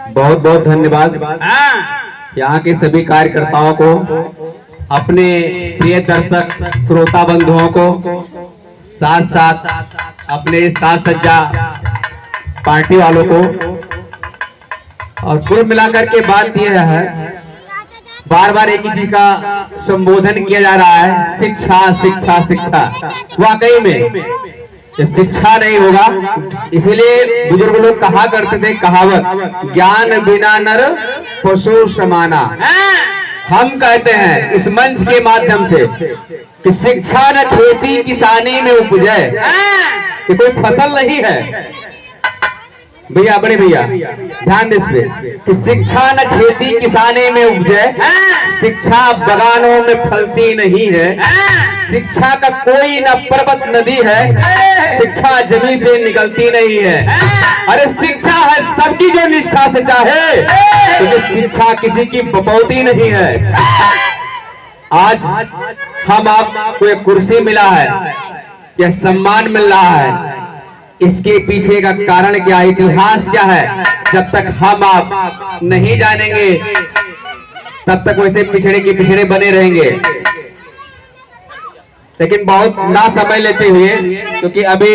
बहुत बहुत धन्यवाद यहाँ के सभी कार्यकर्ताओं को, अपने प्रिय दर्शक श्रोता बंधुओं को, साथ साथ अपने साथ सज्जा पार्टी वालों को। और कुल मिलाकर के बात यह है, बार बार एक ही चीज का संबोधन किया जा रहा है, शिक्षा शिक्षा शिक्षा। वाकई में शिक्षा नहीं होगा, इसीलिए बुजुर्ग लोग कहा करते थे कहावत, ज्ञान बिना नर पशु समाना। हम कहते हैं इस मंच के माध्यम से कि शिक्षा न खेती किसानी में उपजे, ये कोई फसल नहीं है भैया, बड़े भैया ध्यान दे इसमें कि शिक्षा न खेती किसानी में उपजे, शिक्षा बगानों में फलती नहीं है, शिक्षा का कोई न पर्वत नदी है, शिक्षा जमीन से निकलती नहीं है। अरे शिक्षा है सबकी जो निष्ठा से चाहे, तो शिक्षा किसी की बपौती नहीं है। आज हम आपको एक कुर्सी मिला है, यह सम्मान मिल रहा है, इसके पीछे का कारण क्या, इतिहास क्या है, जब तक हम आप नहीं जानेंगे तब तक वैसे पिछड़े के पिछड़े बने रहेंगे। लेकिन बहुत ना समय लेते हुए, क्योंकि अभी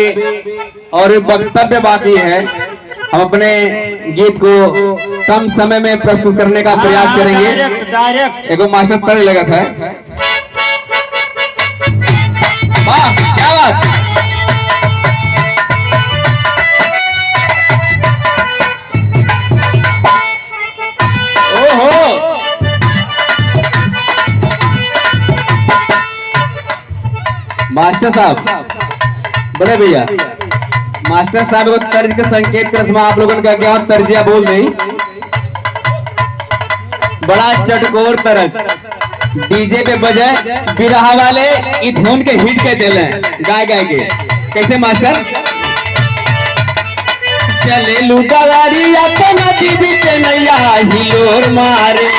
और वक्तव्य बाकी है, हम अपने गीत को कम समय में प्रस्तुत करने का प्रयास करेंगे। एक मास्टर तर लगा था, वाह क्या बात। मास्टर साहब, बड़े भैया मास्टर साहब को तर्ज के संकेत कर आप लोगों का क्या तर्जिया बोल नहीं, बड़ा चटकोर तरज डीजे पे बजे बिरहा वाले ई धुन के हिट के दिले गाय गाय के। कैसे मास्टर? चले लुटावारी अपना दीदी के नैया हिलोर मारे,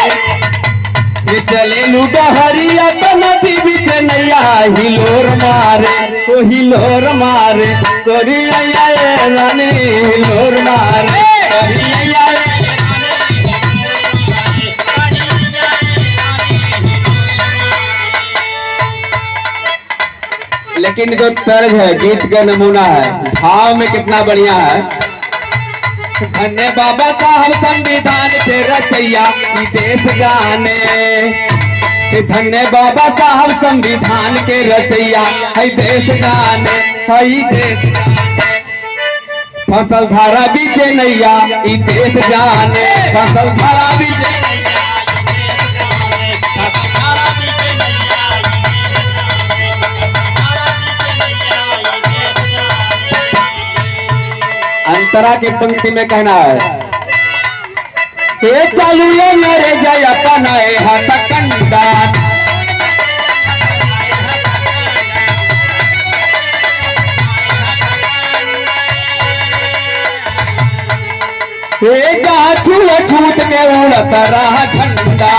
चले लूटा हरिया तो नदी बीच नैया हिलोर मारे, तो हिलोर मारे कोरिया रानी हिलोर मारे। लेकिन जो तर्ज है, गीत का नमूना है, भाव में कितना बढ़िया है। धन्य बाबा साहब संविधान के रचैया देश गाने, धन्य बाबा साहब संविधान के रचैया है देश गाने, है देश फसल धारा बीच नैया देश जाने, फसल धारा बीच अंतरा के पंक्ति में कहना है, चालू ये मेरे जय अपनाए हाथ कंडा, जहाँ छूए छूट के उड़त रहा झंडा,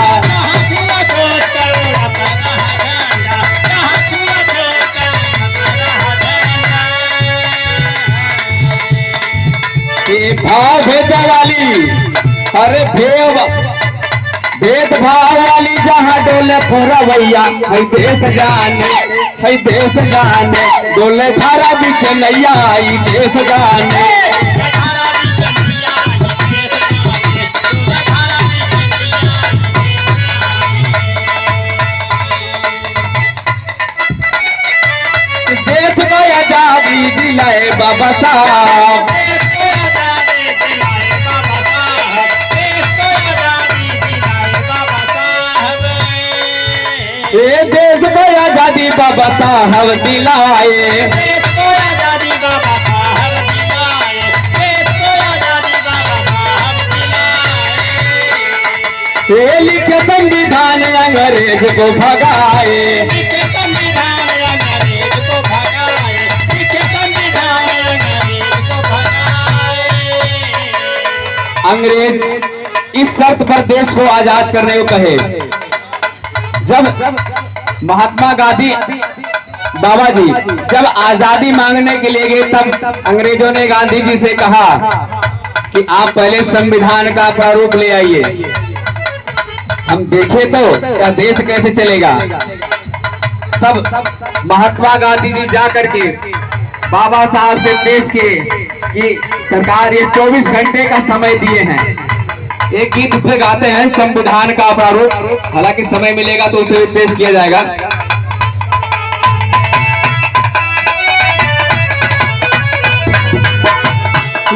भाव भेद वाली, अरे भेदभाव वाली जहाँ डोले फुरवैया है देश जाने, है देश जाने, डोले धारा बीच नैया आई देश जाने। देश में आजादी दिलाए बाबा साहब, ये देश को आजादी बाबा साहब दिलाए, देश को आजादी बाबा साहब दिलाए, देश को आजादी बाबा साहब दिलाए। ये लिखे संविधान अंग्रेज को भगाए, लिखे संविधान अंग्रेज को भगाए, लिखे संविधान अंग्रेज को भगाए। अंग्रेज इस शर्त पर देश को आजाद करने को कहे, जब महात्मा गांधी बाबा जी जब आजादी मांगने के लिए गए, तब अंग्रेजों ने गांधी जी से कहा कि कि आप पहले संविधान का प्रारूप ले आइए, हम देखे तो क्या देश कैसे चलेगा। तब महात्मा गांधी जी जा करके बाबा साहब से पेश किए कि सरकार ये 24 घंटे का समय दिए हैं। एक गीत उसमें गाते हैं संविधान का प्रारूप, हालांकि समय मिलेगा तो उसे पेश किया जाएगा।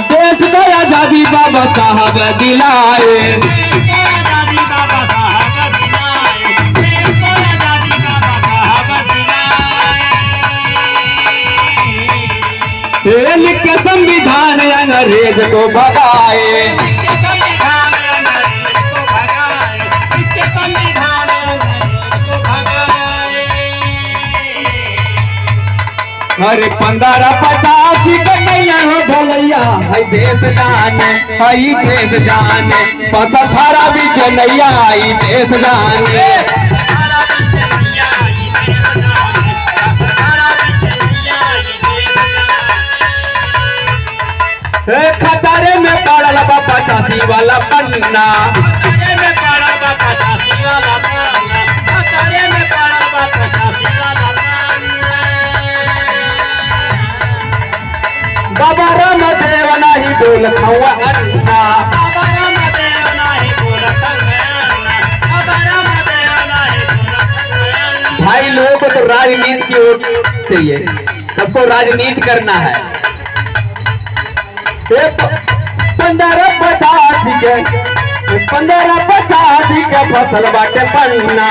देश को आजादी बाबा साहब दिलाए, लिख के संविधान अंग्रेज को भगाए। अरे 1585 कन्हैया हो भलैया, हई देश जाने, हई देश जाने, 18 भी कन्हैया, हई देश जाने। खतरे में पड़ल बा 85 वाला पन्ना, खतरे में पड़ल बा 85 वाला पन्ना, खतरे में पड़ल बा 85 वाला पन्ना। बाबा रामदेव नाही बोलत हवा अन्ना, बाबा रामदेव नाही बोलत अन्ना, बाबा रामदेव नाही बोलत अन्ना। भाई लोगों को तो राजनीति की ओर चाहिए, सबको राजनीति करना है। 1585 के फसल बाटे पन्ना।